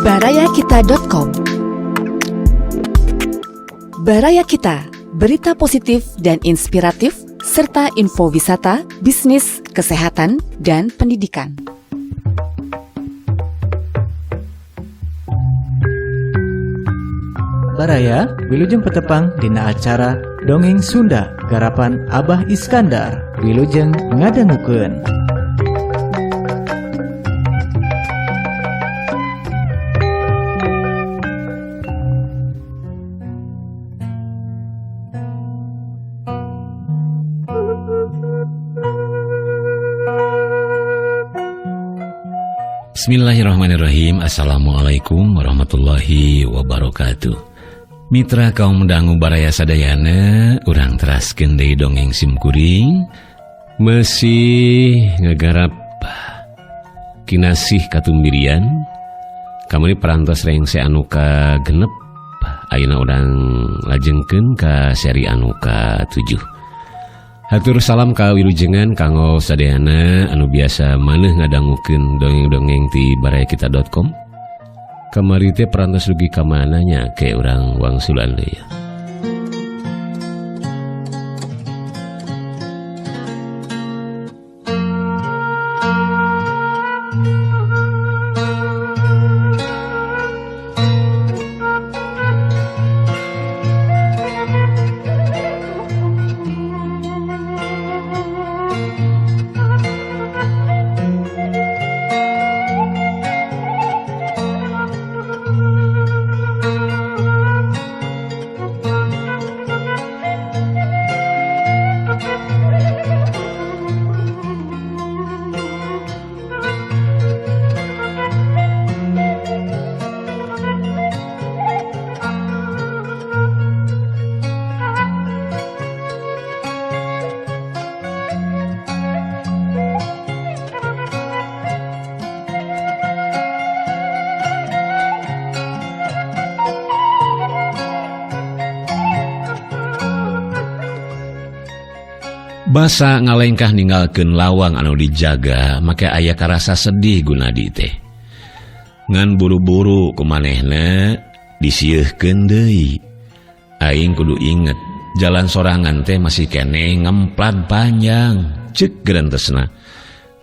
barayakita.com. Baraya Kita, berita positif dan inspiratif serta info wisata, bisnis, kesehatan, dan pendidikan. Baraya, wilujeng petepang dina acara Dongeng Sunda garapan Abah Iskandar. Wilujeng ngadangukeun. Bismillahirrahmanirrahim. Assalamualaikum warahmatullahi wabarakatuh. Mitra kaum dangu baraya sadayana, urang teraskeun deui dongeng simkuring masih ngagarap kinasih katumbirian. Kamari parantos rengse anu ka genep, ayeuna urang lajengkeun ka seri anu ka 7. Hatur salam ka wilujengan kanggo sadayana anu biasa maneh ngadangukeun dongeng-dongeng ti barayakita.com. Kamari teh parantos dugi ka mana nya ke urang wangsulan deui. Basa ngalengkah ninggalkeun lawang anu dijaga, make aya karasa sedih Gunadi teh. Ngan buru-buru kumanehna disieuhkeun deui. Aing kudu inget, jalan sorangan teh masih keneh ngemplat panjang. Ceuk gerentesna.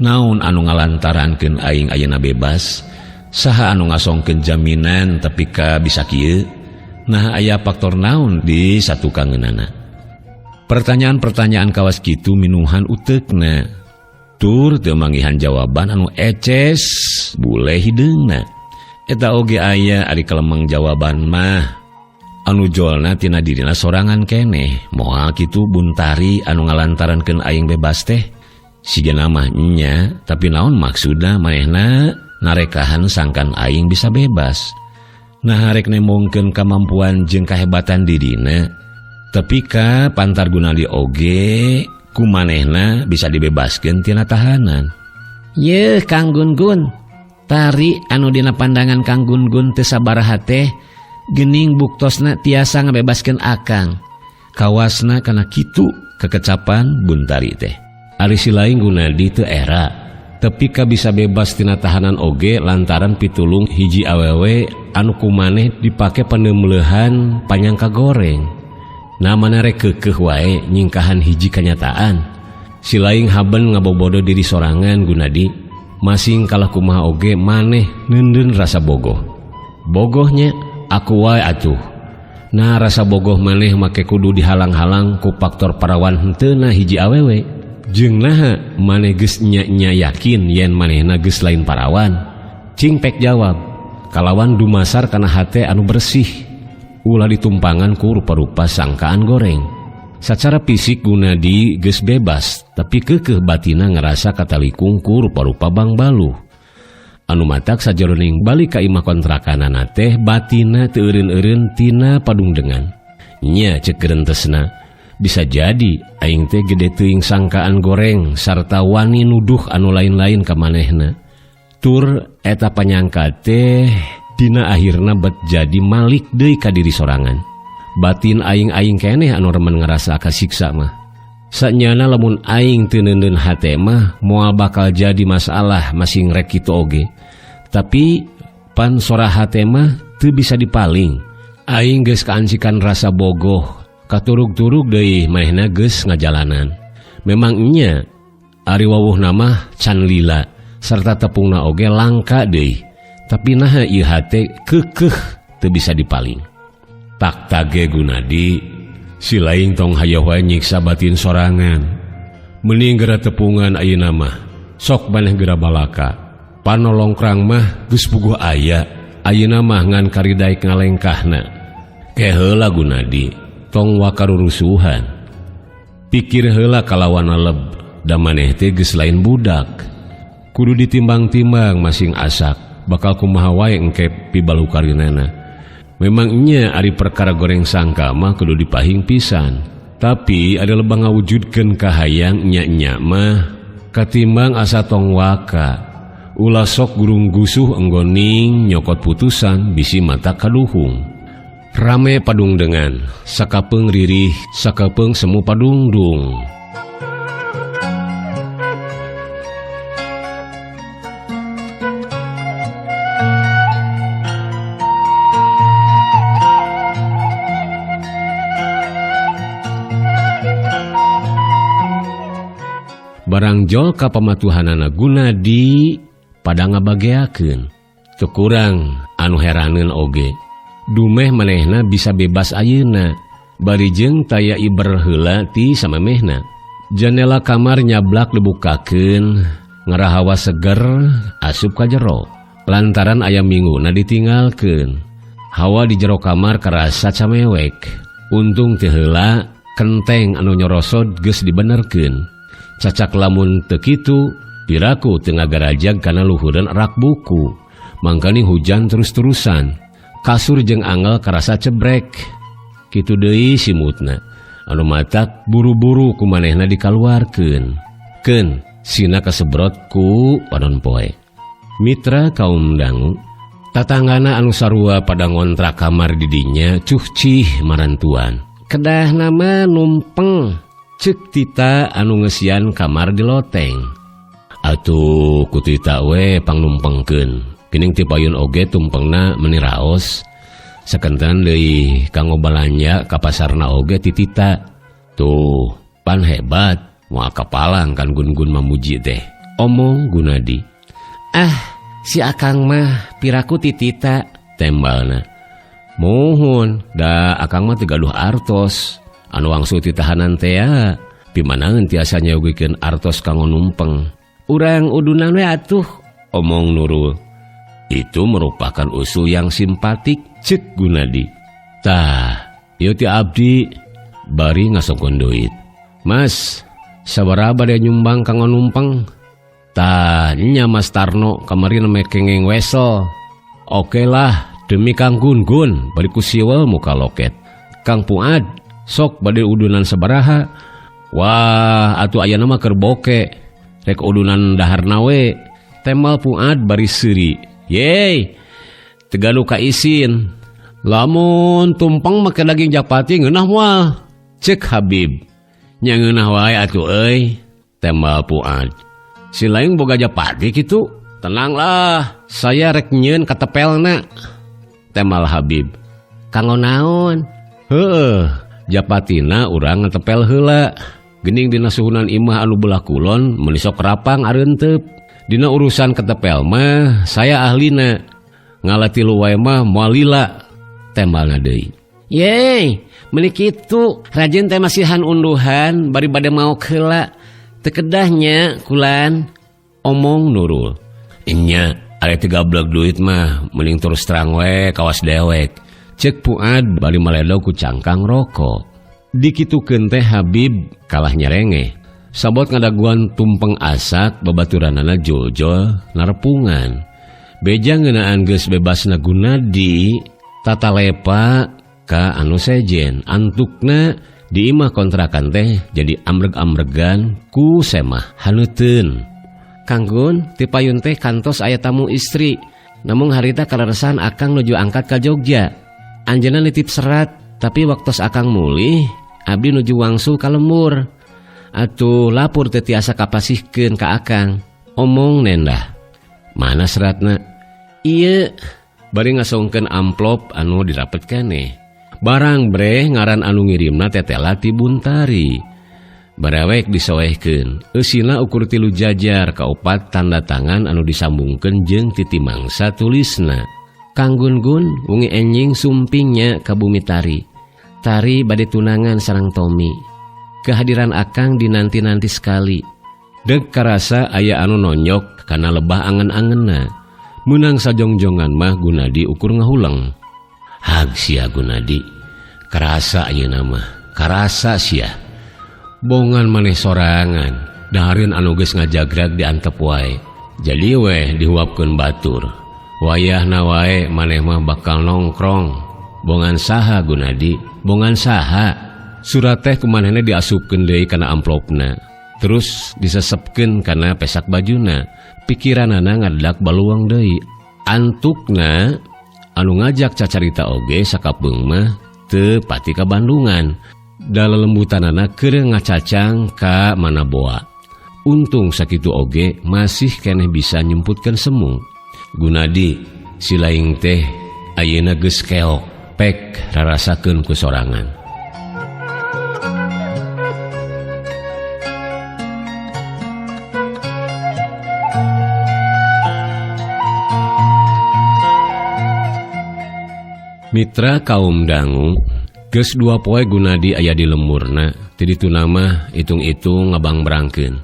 Naon anu ngalantarankeun aing ayeuna bebas? Saha anu ngasongkeun jaminan tapi ka bisa kieu? Nah aya faktor naon di satu kangeunana? Pertanyaan-pertanyaan kawas kitu minuhan utekna. Tur teu manggihan jawaban anu eces bule hideungna. Eta oge aya ari kalemeng jawaban mah. Anu jolna tina dirina sorangan keneh. Moal kitu buntari anu ngalantarankeun aing bebas teh. Sigana mah nya, tapi naon maksudna manehna narekahan sangkan aing bisa bebas. Nah rek nemongkeun kamampuan jeung kahebatan dirina. Tapi ka pantar Gunadi oge kumanehna bisa dibebaskeun tina tahanan. Yeuh Kang Gun-gun, tari anu dina pandangan Kang Gun-gun teu sabaraha teh geuning buktosna tiasa ngabebaskeun akang. Kawasna kana kitu kekecapan buntari teh. Ari silaing Gunadi teu era, tapi ka bisa bebas tina tahanan oge lantaran pitulung hiji awewe anu kumaneh dipake paneumleuhan panyangka goreng. Nah mana rek keukeuh wae nyingkahan hiji kanyataan. Silaing haben ngabobodo diri sorangan Gunadi, masing kalah kumaha oge maneh neundeun rasa bogoh. Bogohnya aku wae atuh. Nah rasa bogoh maneh make kudu dihalang-halang ku faktor parawan henteuna hiji awewe. Jeung naha maneh geus nya yakin yen manehna geus lain parawan? Cing pek jawab, kalawan dumasar kana hate anu bersih. Ulah ditumpangan ku rupa-rupa sangkaan goreng. Sacara fisik Gunadi geus bebas, tapi keukeuh batina ngerasa katalikung ku rupa-rupa bang baluh. Anu matak sajroning balik ka imah kontrakanana teh batina teu eureun-eureun tina padungdengan. Nya ceuk gerentesna, bisa jadi aing teh gede teuing sangkaan goreng sarta wani nuduh anu lain-lain ka manehna. Tur eta panyangka teh dina akhirna bet jadi malik deui ka diri sorangan. Batin aing-aing keneh anu remen ngerasa kasiksa mah. Sanyana lamun aing teu neundeun hate mah moal bakal jadi masalah masing rek kitu oge. Tapi Pan soraha mah teu bisa dipaling. Aing geus kaancikan rasa bogoh, katurug-turug deui manehna geus ngajalanan. Memang nya ari wawuhna mah can lila sarta tepungna oge langka deui. Tapi naha ieu hate keukeuh teu bisa dipaling. Tak tage Gunadi, si laing tong hayeuh wae nyiksa batin sorangan. Mending geura tepungan ayeuna mah, sok maneh geura balaka. Panolongkrang mah geus puguh aya, ayeuna mah ngan karidaek ngalengkahna. Ke heula Gunadi, tong wakarurusuhan. Pikir heula kalawan aleb, da maneh teh geus lain budak. Kudu ditimbang-timbang masing asak, bakal kumaha wae engke pibalukarinana. Memang nya ari perkara goreng sangka mah kudu dipahing pisan. Tapi ada lebah ngawujudkeun kahayang nya-nya mah katimbang asa tong waka. Ulah sok gurung gusuh enggoning nyokot putusan bisi mata kaduhung. Rame padung dengan sakapeung ririh sakapeung semu padungdung. Barang jol ka pamatuhanana Gunadi pada ngabageakeun. Teu kurang anu heraneun oge. Dumeh manehna bisa bebas ayeuna, bari jeung taya iber heula ti samemehna. Jendela kamar nyablak dibukakeun, ngarahawa seger asup ka jero. Lantaran aya mingguna ditinggalkeun. Hawa di jero kamar karasa camewek. Untung teu heula kenteng anu nyorosod geus dibenerkeun. Cacak lamun teu kitu, piraku teu ngagarajag kana luhureun rak buku. Mangkani hujan terus-terusan. Kasur jeung angel karasa cebrek. Kitu deui simutna. Anu matak buru-buru ku manehna dikaluarkeun. Keun sina kasebrot ku wadon poe. Mitra kaum dangu, tatanggana anu sarua pada ngontrak kamar di dinya cuhcih marantuan. Kedah nama numpeng. Cek tita anu ngesian kamar di loteng. Atuh ku tita we pangnumpengkeun. Kining ti payun oge tumpengna meuni raos. Sakenteun deui kanggo balanja ka pasarna oge ti tita. Tuh, pan hebat, moal kapalang kan gun-gun mamuji teh. Omong Gunadi. Ah, si akang mah piraku ti tita, tembalna. Mohon, da akang mah teu gaduh artos. Anu wangsul ti tahanan teh pimanaeun tiasa nyawigkeun artos kanggo numpeng. Urang udunan we atuh, omong Nurul. Itu merupakan usul yang simpatik, cek Gunadi. Tah, ieu ti abdi bari ngasongkeun duit. Mas, sabaraha bade nyumbang kanggo numpeng? Tah, nya Mas Tarno kamari neme kengeng wesel. Oke lah, demi Kang Gun-gun bari ku siwel muka loket. Kang Puad, sok bade udunan sabaraha? Wah, atuh ayeuna mah keur boke. Rek udunan daharna we. Temal Puad bari seuri. Yeay, tegalu ka isin. Lamun tumpeng make daging japati ngeunah moal. Cek Habib. Nya ngeunah wae atuh euy. Temal Puad. Si lain boga japati kitu. Tenanglah, saya rek nyieun katepelna. Temal Habib. Kanggo naon? Heueuh, japatina urang ngetepel heula. Gening dina suhunan imah anu belah kulon meuni sok rapang areuteup. Dina urusan ketepel mah saya ahlina. Ngalati lu wae mah moal lila. Tembalna deui. Yeay, meuli kitu. Rajin teh masihan unduhan bari bade maok heula. Teu kedahnya kulan. Omong Nurul. Nya, are teu gablek duit mah mending terus terang we kawas dewek. Cek Puad bari maledo ku cangkang rokok. Dikitukeun teh Habib kalah nyerengeh. Sabot ngadaguan tumpeng asak babaturanana joljol narepungan. Beja ngeunaan geus bebasna Gunadi tata lepa ka anu sejen. Antukna di imah kontrakan teh jadi amreg-amregan ku semah haneuteun. Kang Gun, ti payun teh kantos aya tamu istri. Namung harita kaleresan akang nuju angkat ka Jogja. Anjeunna nitip serat, tapi waktos akang mulih, abdi nuju wangsul ka lembur. Atuh lapor teh tiasa kapasihkeun ka akang. Omong Nendah. Mana seratna? Ieu bari ngasongkeun amplop anu dirapet keneh. Barang bre ngaran anu ngirimna tetela ti Buntari. Barawek disoehkeun, eusina ukur 3 jajar kaopat tanda tangan anu disambungkeun jeung titi mangsa tulisna. Kang Gun-gun wengi enjing sumpingnya ka Bumi Tari. Tari bade tunangan sareng Tommy. Kehadiran akang dinanti-nanti sekali. Deg karasa aya anu nonyok kana lebah angen-angenna. Menang sajongjongan mah Gunadi ukur ngahuleng. Hag sia Gunadi, karasa ayeuna mah, karasa sia. Bongan maneh sorangan, dahareun anu geus ngajagrag diantep wae. Jadi weh dihuapkeun batur. Wayahna wae maneh mah bakal nongkrong. Bongan saha Gunadi? Bongan saha? Surat teh kumanehna diasupkeun deui kana amplopna. Terus disesepkeun kana pesak bajuna. Pikiranana ngadak baluang deui. Antukna anu ngajak cacarita oge sakapeung mah teu pati ka Bandungan. Dalelembutanana keur ngacacang ka Manaboa. Untung sakitu oge masih keneh bisa nyemputkeun semu. Gunadi, si laing teh ayeuna geus keok, pek rarasakeun ku sorangan. Mitra kaum dangu, geus 2 poe Gunadi aya di lemurna, ti ditu nama itung-itung ngabang berangkeun.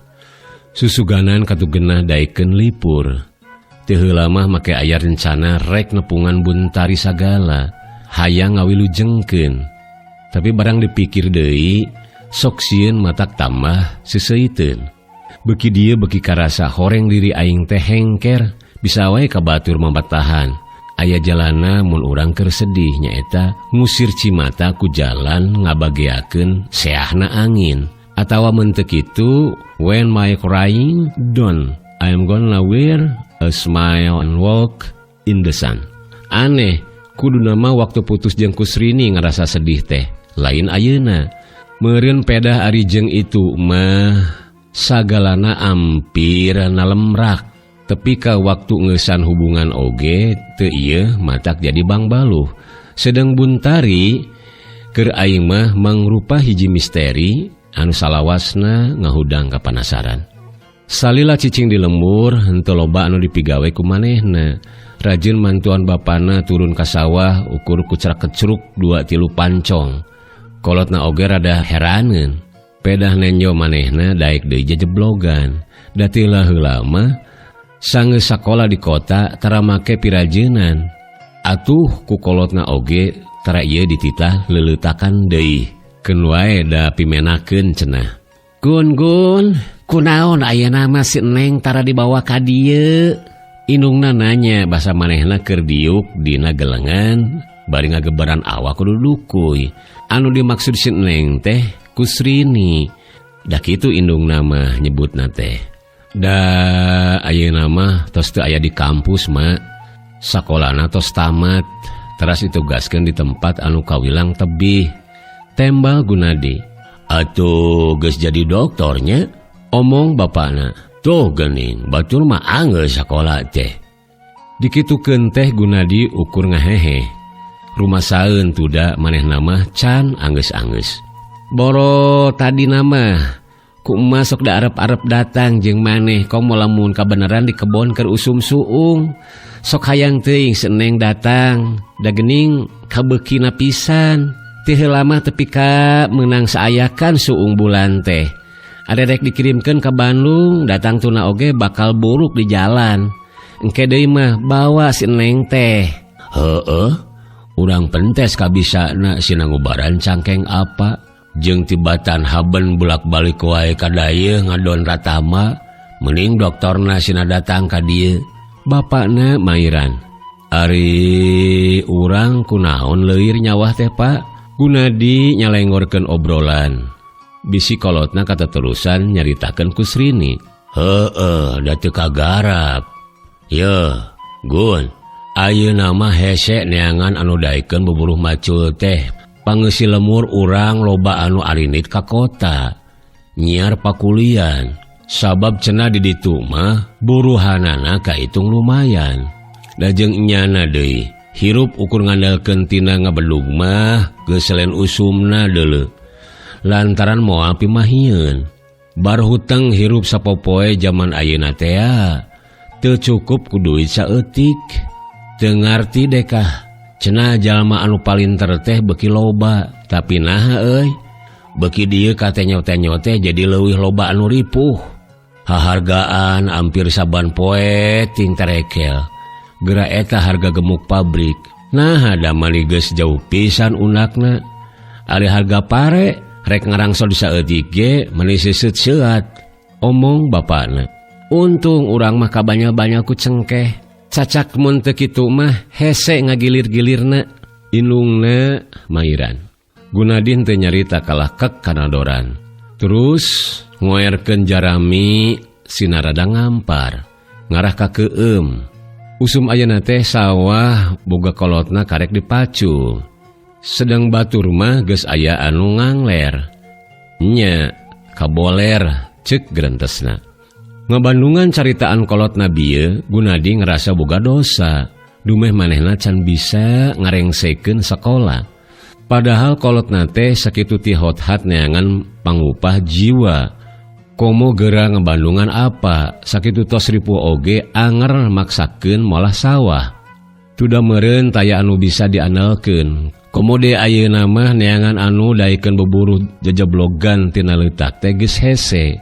Susuganan katugenah daekeun lipur. Teu heula mah make aya rencana rek nepungan Buntari sagala, hayang ngawilujengkeun. Tapi barang dipikir deui, sok sieun matak tambah seseuiteun. Beuki dieu beuki karasa horeng diri aing teh hengker, bisa wae ka batur mambatahan. Aya jalana mun urang keur sedih nyaeta ngusir cimata ku jalan ngabageakeun seahna angin. Atawa mun teu kitu, when my crying done, I'm gonna wear a smile and walk in the sun. Aneh, kuduna mah waktu putus jeung Kusrini ngerasa sedih teh. Lain ayeuna. Meureun pedah ari jeung itu mah sagalana ampir nalemrak. Tapi ka waktu ngeusan hubungan oge teu ieu matak jadi bangbaluh. Sedang Buntari keur aing mah mangrupa hiji misteri anu salawasna ngahudang ka panasaran. Salila cicing di lembur henteu loba anu dipigawe ku manehna. Rajin mantuan bapana turun ka sawah ukur kucrak-kecruk 2-3 pancong. Kolotna oge rada heraneun. Pedah nenjo manehna daek deui jejeblogan. Da tila heula mah sangeus sakola di kota tara make pirajeunan. Atuh ku kolotna oge tara ieu dititah leuletakan deui. Keun wae da pimenakeun cenah. Gun, kunaon ayeuna mah si Neng tara dibawa ka dieu? Indungna nanya basa manehna keur diuk dina gelengan bari ngageberan awak kudu dukuy. Anu dimaksud si Neng teh Kusrini. Da kitu indungna mah nyebutna teh. Da ayeuna mah tos teu aya di kampus mak. Sakolana tos tamat, teras ditugaskeun di tempat anu kawilang tebih. Tembal Gunadi. Atuh geus jadi doktornya? Omong bapana. Tuh geuning, batur mah anggeus sakola teh. Dikitukeun teh Gunadi ukur ngahehe. Rumasaeun tuda manehna mah can anggeus-anggeus. Boro tadi nama ku emas sok da arep-arep datang jeung maneh komo lamun kabeneran di kebon keur usum suung. Sok hayang teuing Seneng datang, da geuning kabeukina pisan. Teu heula mah tepi ka meunang saayakan suung bulan teh. Adadek dikirimkeun ka Bandung, datang tuna oge bakal buruk di jalan. Engke deui mah bawa si Neng teh. Heueuh, urang pentes kabisana sina ngubaran cangkeng apa. Jeung tibatan haben bulak-balik wae ka dayeuh ngadon Ratama, mending doktorna sina datang ka dieu. Bapakna mairan. Ari urang kunaon leuwir nyawah teh Pak? Gunadi nyalengorkeun obrolan. Bisi kolotna kataterusan nyaritakeun Kusrini. Heueuh, da teu kagarap. Yeuh, Gun, ayeuna mah hese neangan anu daekeun buburuh macul teh. Pangeusi lemur urang loba anu arinit ka kota. Nyiar pakulian. Sabab cenah di ditu mah buruhanana kahitung lumayan. Da jeung nyana deui, hirup ukur ngandalkeun tina ngabelug mah geus selain usumna deuleu. Lantaran moal pimahieun. Bar hutang hirup sapopoe zaman ayeuna teh teu cukup ku duit saeutik. Teu ngarti dekah cenah jalma anu palinter teh beuki loba, tapi naha euy, beuki dieu kate nyote-nyote jadi leuwih loba anu ripuh. Hahargaan hampir saban poe ting tarekel. Geura eta harga gemuk pabrik. Nah da mali geus jauh pisan undakna. Ari harga pare rek ngarangsol saeutik ge meuni seuseut seuat. Omong bapana. Untung urang mah kabanya-banya ku cengkeh. Cacak mun teu kitu mah hese ngagilir-gilirna. Inungna mairan. Gunadin teu nyarita kalah kek kana doran. Terus ngoerkeun jarami sinarada ngampar. Ngarah ka keueum. Usum ayeuna teh sawah boga kolotna karek dipacul. Sedang batur mah geus aya anu ngangler. Nya kaboler ceuk grentesna. Ngabandungan caritaan kolotna bieu, Gunadi ngerasa boga dosa. Dumeh manehna can bisa ngarengsekeun sakola. Padahal kolotna teh sakitu ti hot-hat neangan pangupah jiwa. Komo geura ngabandungan apa? Sakitu tos ripuh oge anger maksakeun molah sawah. Tuda meureun taya anu bisa diandalkeun. Komo de ayeuna mah neangan anu daekeun beburu jajablogan tina leutak teh geus hese.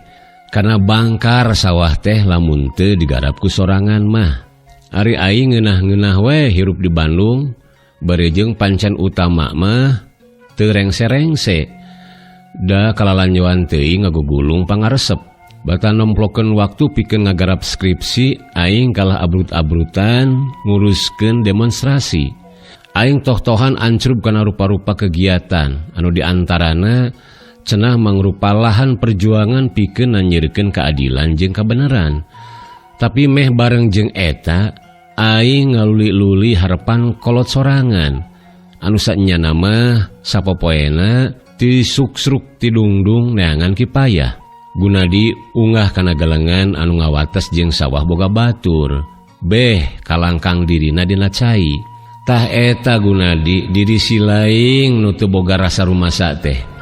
Karena bangkar sawah teh lamun teu digarap ku sorangan mah. Ari aing ngeunah-ngeunah we hirup di Bandung, barejeung pancen utama mah teu rengse-rengse. Da kalalanjoan teuing ngagugulung pangaresep. Bata nomplokeun waktu pikeun ngagarap skripsi, aing kalah abrut-abrutan nguruskeun demonstrasi. Aing toh-tohan ancrup kana rupa-rupa kegiatan anu diantarana cenah mangrupa lahan perjuangan pikeun nanyirkeun keadilan jeung kabeneran. Tapi meh bareng jeung eta, aing ngaluli-luli harepan kolot sorangan. Anu saenyana mah sapopoena ti suksruk ti dungdung neangan kipayah. Gunadi unggah kana galengan anu ngawates jeung sawah boga batur. Beh kalangkang dirina dina cai. Tah eta Gunadi diri silaing nu teu boga rasa rumasa teh.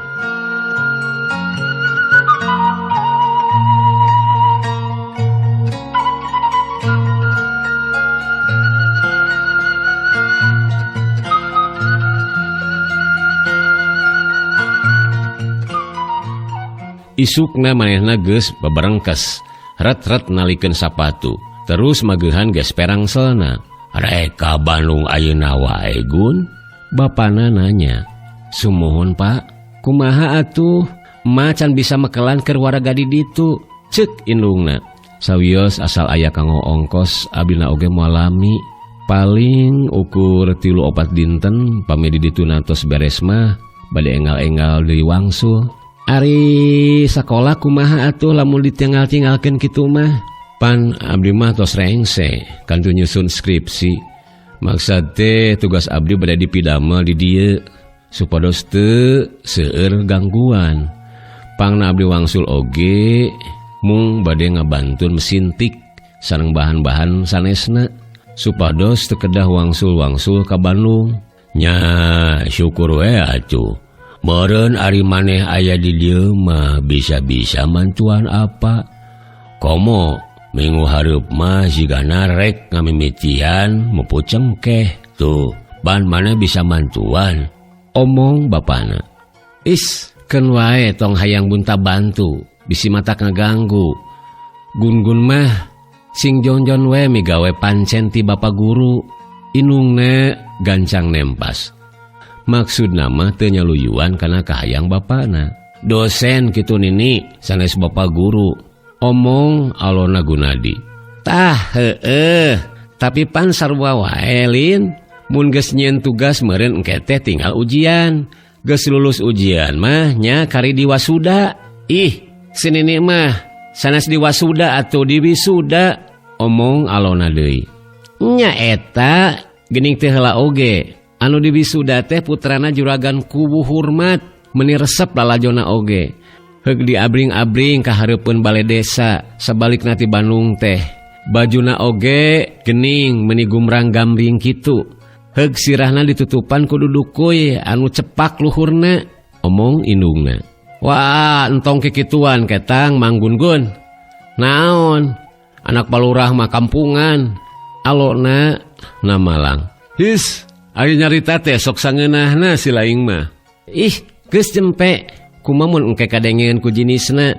Isukna manehna geus babarengkes, ret-ret nalikeun sapatu, terus mageuhan geus perangselna. Reka Bandung ayeuna wae Gun? Bapana nanya. Sumuhun Pak, kumaha atuh? Macan bisa mekelan keur waraga di ditu, ceuk indungna. Sawios asal aya kanggo ongkos abdina oge moal lami. Paling ukur 3-4 dinten pami di ditu nantos beres mah bade enggal-enggal deui wangsul. Ari sakola kumaha atuh lamun ditinggal-tinggalkeun kitu mah? Pan abdi mah tos rengse kantu nyusun skripsi. Maksud teh tugas abdi bade dipidamel di dieu supados teu seueur gangguan. Pangna abdi wangsul oge mung bade ngabantun mesin tik sareng bahan-bahan sanesna supados teu kedah wangsul-wangsul ka Bandung. Nya syukur we atuh. Meureun ari maneh aya di dieu mah bisa-bisa mantuan apa. Komo minggu hareup mah sigana rek ngamimitian mupu cengkeh. Tuh, ban maneh bisa mantuan. Omong bapana. Is, keun wae tong hayang bunta bantu, bisi matak ngaganggu. Gun-gun mah sing jon-jon we migawe pancen ti bapa guru. Inungna gancang nempas. Maksud nama teu nyaluyuan kana kahayang bapana. Dosen kitu nini sanes bapa guru. Omong alona Gunadi. Tah heueuh, tapi pan sarua wae Lin. Mun geus nyieun tugas meureun engke teh tinggal ujian. Geus lulus ujian mah nya kari diwasuda. Ih, sinini mah sanes diwasuda atuh diwisuda. Omong alona deui. Nya eta geuning teh heula oge. Anu diwisuda teh putrana juragan Kuwu Hurmat meuni resep lalajona oge. Heug diabring-abring ka hareupeun balai desa sabalikna ti Bandung teh. Bajuna oge geuning meuni gumrang gambring kitu. Heug sirahna ditutupan kudu dukuy anu cepak luhurna, omong indungna. Wah, entong kikituan ketang Manggun-gun. Naon? Anak palurah mah kampungan. Alona na Malang. His, ari nyarita teh sok sangeunahna si laing mah. Ih, geus cempe. Kumamun engke kadengeun ku jinisna.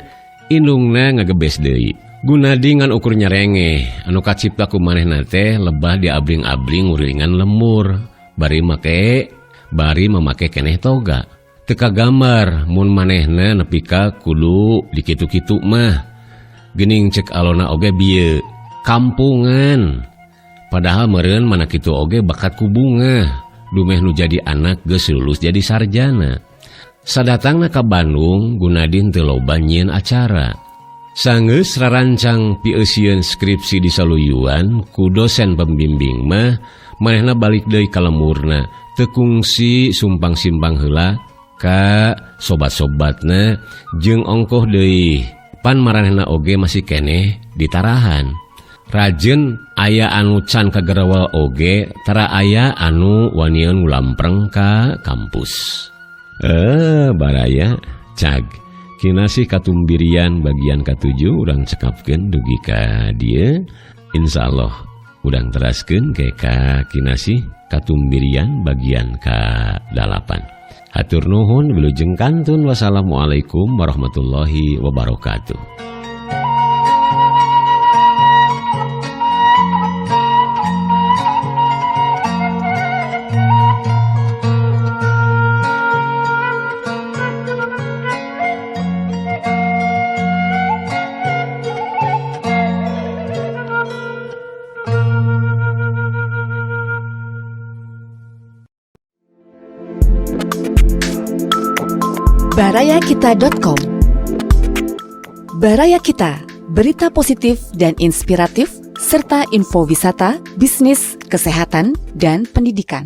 Indungna ngagebes deui. Gunadi ngan ukur nyerenge. Anu kacipta ku manehna teh lebah diabling-abling urilingan lemur. Bari memake keneh toga. Teka gambar mun manehna nepi ka kudu dikitu-kitu mah. Geuning cek alona oge bieu. Kampungan. Padahal meureun mana kitu oge bakat ku bunga. Dumeh nu jadi anak geus lulus jadi sarjana. Sadatangna ka Bandung, Gunadi teu loba nyieun acara. Sanggeus rarancang pieusieun skripsi di saluyuan ku dosen pembimbing mah, manehna balik deui ka lemurna, teu kungsi sumpang-simpang heula ka sobat-sobatna jeung ongkoh deui. Pan maranehna oge masih keneh ditarahan. Rajen aya anu can kagerawal oge, tara aya anu wanian ngulampreng ka kampus. Baraya cag kinasih katumbirian bagian ke-7 urang cekapkeun dugi ka dieu. Insyaallah urang teraskeun ke ka kinasih katumbirian bagian ka-8. Hatur nuhun wilujeng kantun. Wassalamualaikum warahmatullahi wabarakatuh. Barayakita.com. Baraya Kita, berita positif dan inspiratif serta info wisata, bisnis, kesehatan, dan pendidikan.